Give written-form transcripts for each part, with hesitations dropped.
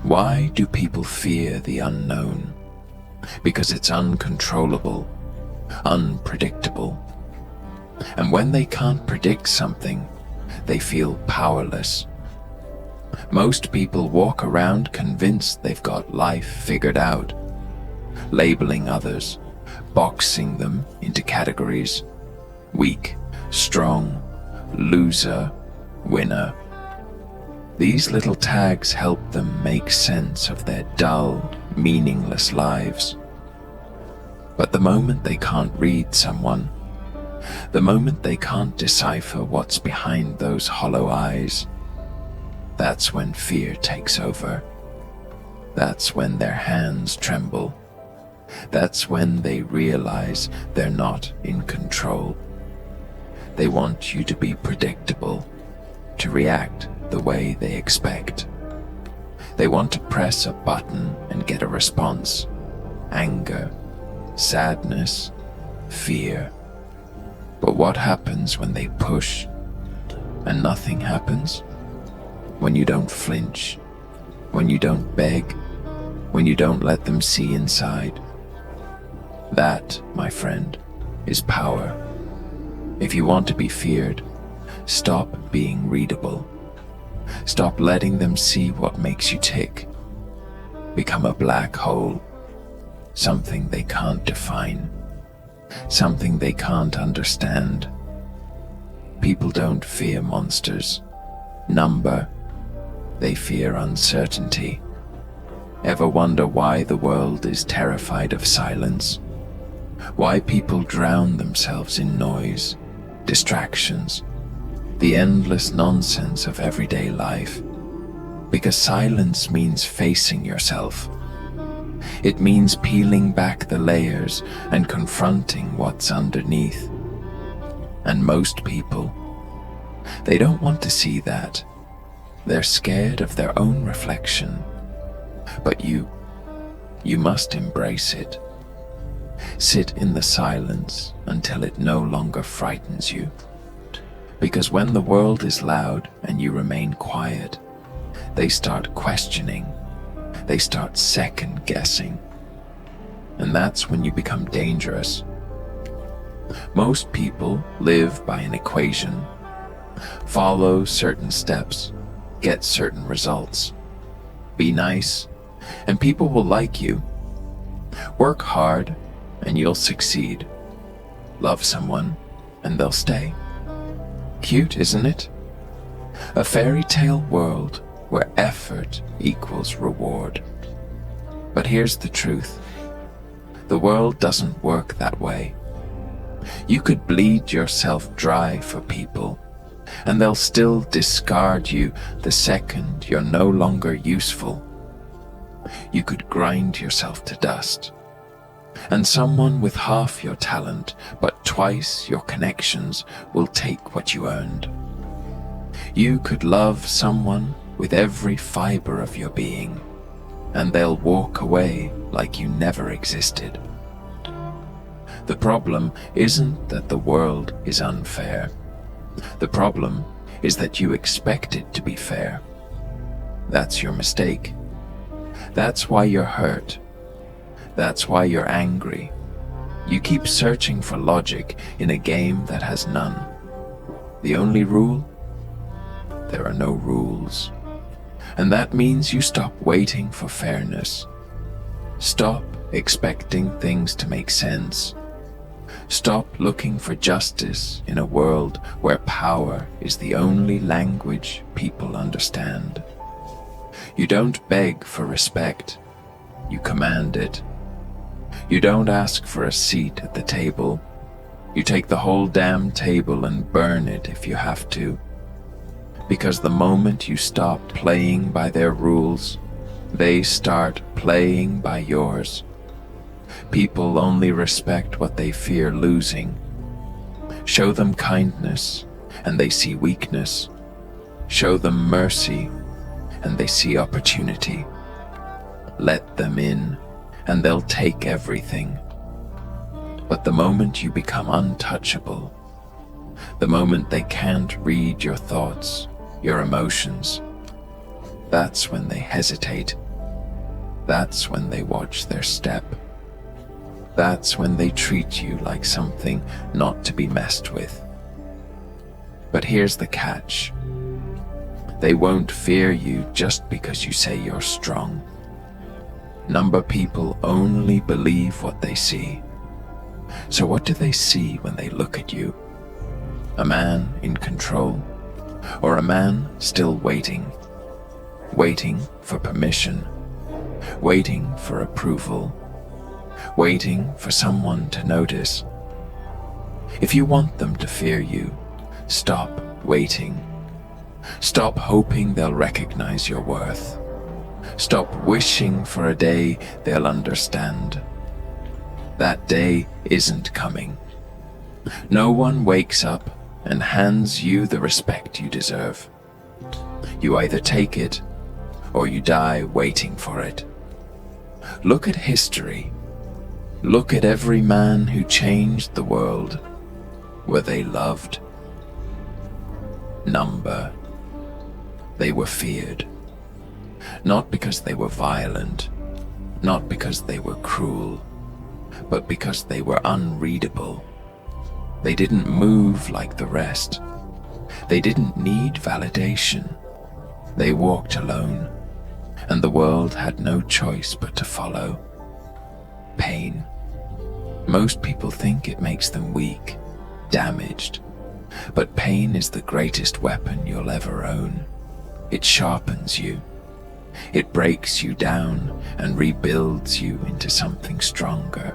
Why do people fear the unknown? Because it's uncontrollable, unpredictable. And when they can't predict something, they feel powerless. Most people walk around convinced they've got life figured out, labeling others, boxing them into categories: weak, strong, loser, winner. These little tags help them make sense of their dull, meaningless lives. But the moment they can't read someone, the moment they can't decipher what's behind those hollow eyes, that's when fear takes over. That's when their hands tremble. That's when they realize they're not in control. They want you to be predictable, to react the way they expect. They want to press a button and get a response: anger, sadness, fear. But what happens when they push and nothing happens? When you don't flinch, when you don't beg, when you don't let them see inside. That, my friend, is power. If you want to be feared, stop being readable. Stop letting them see what makes you tick. Become a black hole, something they can't define, something they can't understand. People don't fear monsters, number. They fear uncertainty. Ever wonder why the world is terrified of silence? Why people drown themselves in noise, distractions, the endless nonsense of everyday life? Because silence means facing yourself. It means peeling back the layers and confronting what's underneath. And most people, they don't want to see that. They're scared of their own reflection. But you must embrace it. Sit in the silence until it no longer frightens you. Because when the world is loud and you remain quiet, they start questioning, they start second guessing. And that's when you become dangerous. Most people live by an equation. Follow certain steps, get certain results. Be nice, and people will like you. Work hard, and you'll succeed. Love someone, and they'll stay. Cute, isn't it? A fairy tale world where effort equals reward. But here's the truth. The world doesn't work that way. You could bleed yourself dry for people, and they'll still discard you the second you're no longer useful. You could grind yourself to dust, and someone with half your talent but twice your connections will take what you earned. You could love someone with every fiber of your being, and they'll walk away like you never existed. The problem isn't that the world is unfair. The problem is that you expect it to be fair. That's your mistake. That's why you're hurt. That's why you're angry. You keep searching for logic in a game that has none. The only rule? There are no rules. And that means you stop waiting for fairness. Stop expecting things to make sense. Stop looking for justice in a world where power is the only language people understand. You don't beg for respect, you command it. You don't ask for a seat at the table. You take the whole damn table and burn it if you have to. Because the moment you stop playing by their rules, they start playing by yours. People only respect what they fear losing. Show them kindness, and they see weakness. Show them mercy, and they see opportunity. Let them in, and they'll take everything. But the moment you become untouchable, the moment they can't read your thoughts, your emotions, that's when they hesitate. That's when they watch their step. That's when they treat you like something not to be messed with. But here's the catch. They won't fear you just because you say you're strong. Number people only believe what they see. So what do they see when they look at you? A man in control, or a man still waiting? Waiting for permission, waiting for approval, waiting for someone to notice. If you want them to fear you, stop waiting. Stop hoping they'll recognize your worth. Stop wishing for a day they'll understand. That day isn't coming. No one wakes up and hands you the respect you deserve. You either take it or you die waiting for it. Look at history. Look at every man who changed the world. Were they loved? Number. They were feared. Not because they were violent, not because they were cruel, but because they were unreadable. They didn't move like the rest. They didn't need validation. They walked alone, and the world had no choice but to follow. Pain. Most people think it makes them weak, damaged, but pain is the greatest weapon you'll ever own. It sharpens you. It breaks you down and rebuilds you into something stronger.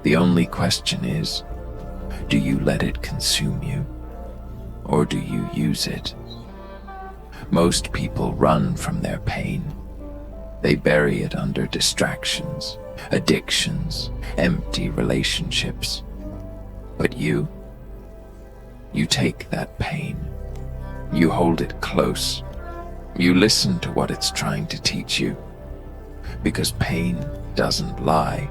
The only question is, do you let it consume you, or do you use it? Most people run from their pain. They bury it under distractions, addictions, empty relationships. But you take that pain. You hold it close. You listen to what it's trying to teach you. Because pain doesn't lie.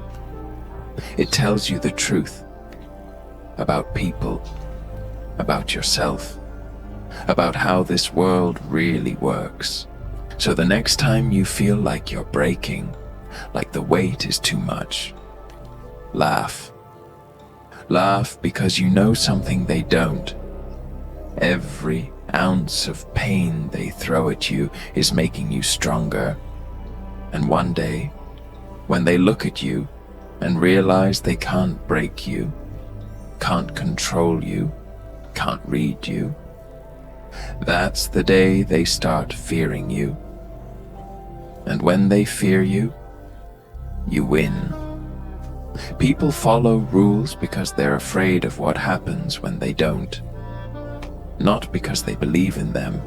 It tells you the truth about people, about yourself, about how this world really works. So the next time you feel like you're breaking, like the weight is too much, laugh. Laugh because you know something they don't. Every ounce of pain they throw at you is making you stronger. And one day, when they look at you and realize they can't break you, can't control you, can't read you, that's the day they start fearing you. And when they fear you, you win. People follow rules because they're afraid of what happens when they don't. Not because they believe in them.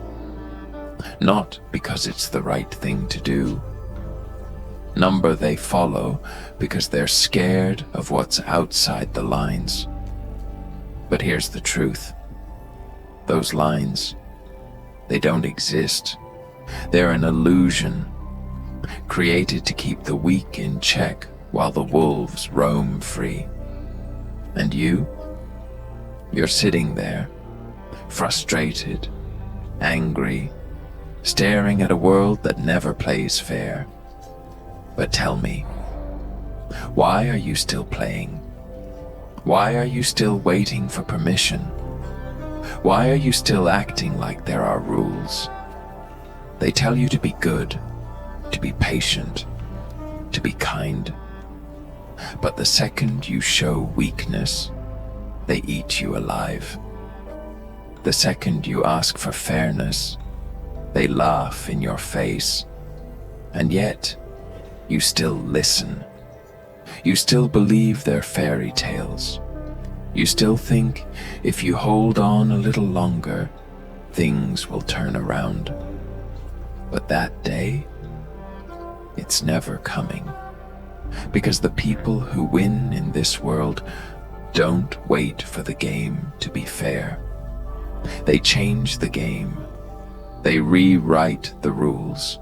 Not because it's the right thing to do. Number they follow because they're scared of what's outside the lines. But here's the truth. Those lines, they don't exist. They're an illusion, created to keep the weak in check while the wolves roam free. And you're sitting there, frustrated, angry, staring at a world that never plays fair. But tell me, why are you still playing? Why are you still waiting for permission? Why are you still acting like there are rules? They tell you to be good, to be patient, to be kind. But the second you show weakness, they eat you alive. The second you ask for fairness, they laugh in your face. And yet, you still listen. You still believe their fairy tales. You still think if you hold on a little longer, things will turn around. But that day, it's never coming. Because the people who win in this world don't wait for the game to be fair. They change the game. They rewrite the rules.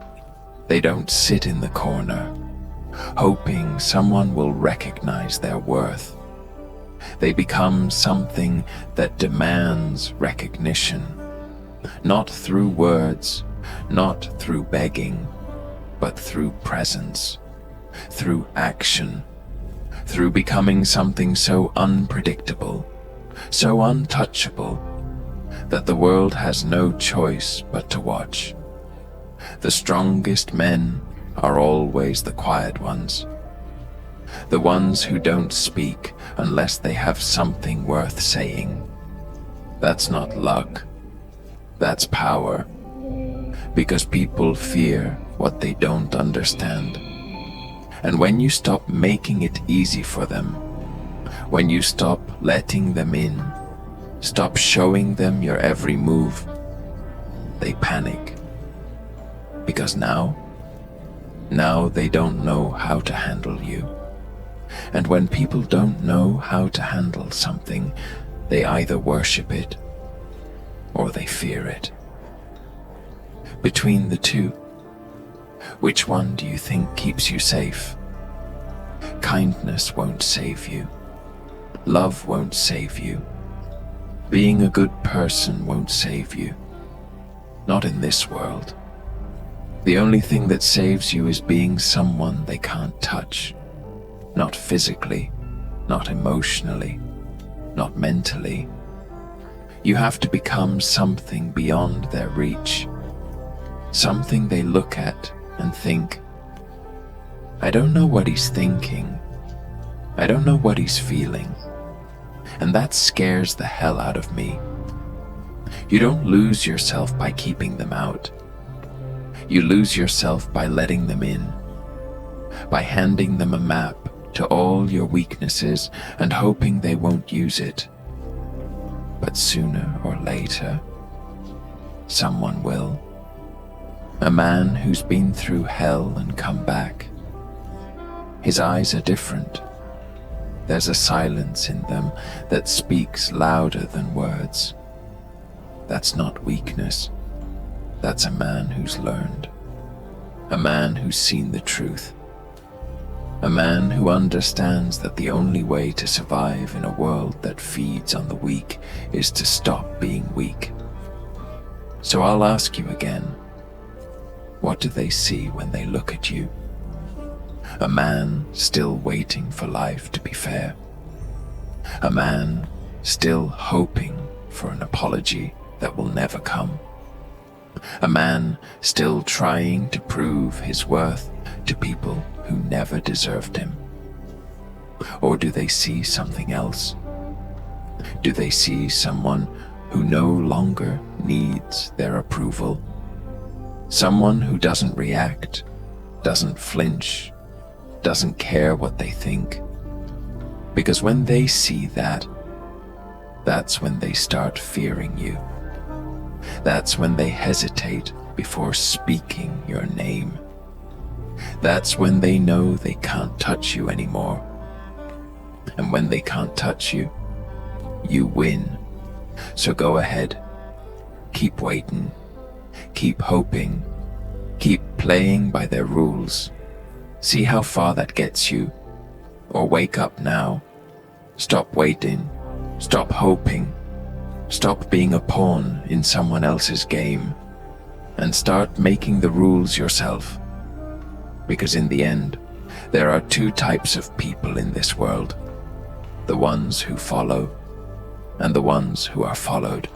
They don't sit in the corner, hoping someone will recognize their worth. They become something that demands recognition, not through words, not through begging, but through presence, through action, through becoming something so unpredictable, so untouchable, that the world has no choice but to watch. The strongest men are always the quiet ones, the ones who don't speak unless they have something worth saying. That's not luck, that's power, because people fear what they don't understand. And when you stop making it easy for them, when you stop letting them in, stop showing them your every move, they panic. Because now they don't know how to handle you. And when people don't know how to handle something, they either worship it or they fear it. Between the two, which one do you think keeps you safe? Kindness won't save you. Love won't save you. Being a good person won't save you. Not in this world. The only thing that saves you is being someone they can't touch. Not physically, not emotionally, not mentally. You have to become something beyond their reach. Something they look at and think, I don't know what he's thinking. I don't know what he's feeling. And that scares the hell out of me. You don't lose yourself by keeping them out. You lose yourself by letting them in, by handing them a map to all your weaknesses and hoping they won't use it. But sooner or later, someone will. A man who's been through hell and come back. His eyes are different. There's a silence in them that speaks louder than words. That's not weakness. That's a man who's learned. A man who's seen the truth. A man who understands that the only way to survive in a world that feeds on the weak is to stop being weak. So I'll ask you again, what do they see when they look at you? A man still waiting for life to be fair. A man still hoping for an apology that will never come. A man still trying to prove his worth to people who never deserved him. Or do they see something else? Do they see someone who no longer needs their approval? Someone who doesn't react, doesn't flinch, doesn't care what they think. Because when they see that, that's when they start fearing you. That's when they hesitate before speaking your name. That's when they know they can't touch you anymore. And when they can't touch you, you win. So go ahead. Keep waiting. Keep hoping. Keep playing by their rules. See how far that gets you. Or wake up now. Stop waiting. Stop hoping. Stop being a pawn in someone else's game. And start making the rules yourself. Because in the end, there are two types of people in this world. The ones who follow, and the ones who are followed.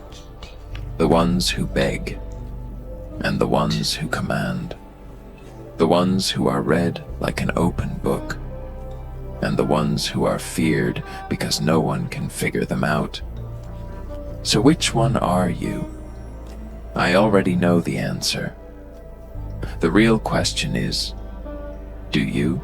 The ones who beg, and the ones who command. The ones who are read like an open book, and the ones who are feared because no one can figure them out. So which one are you? I already know the answer. The real question is, do you?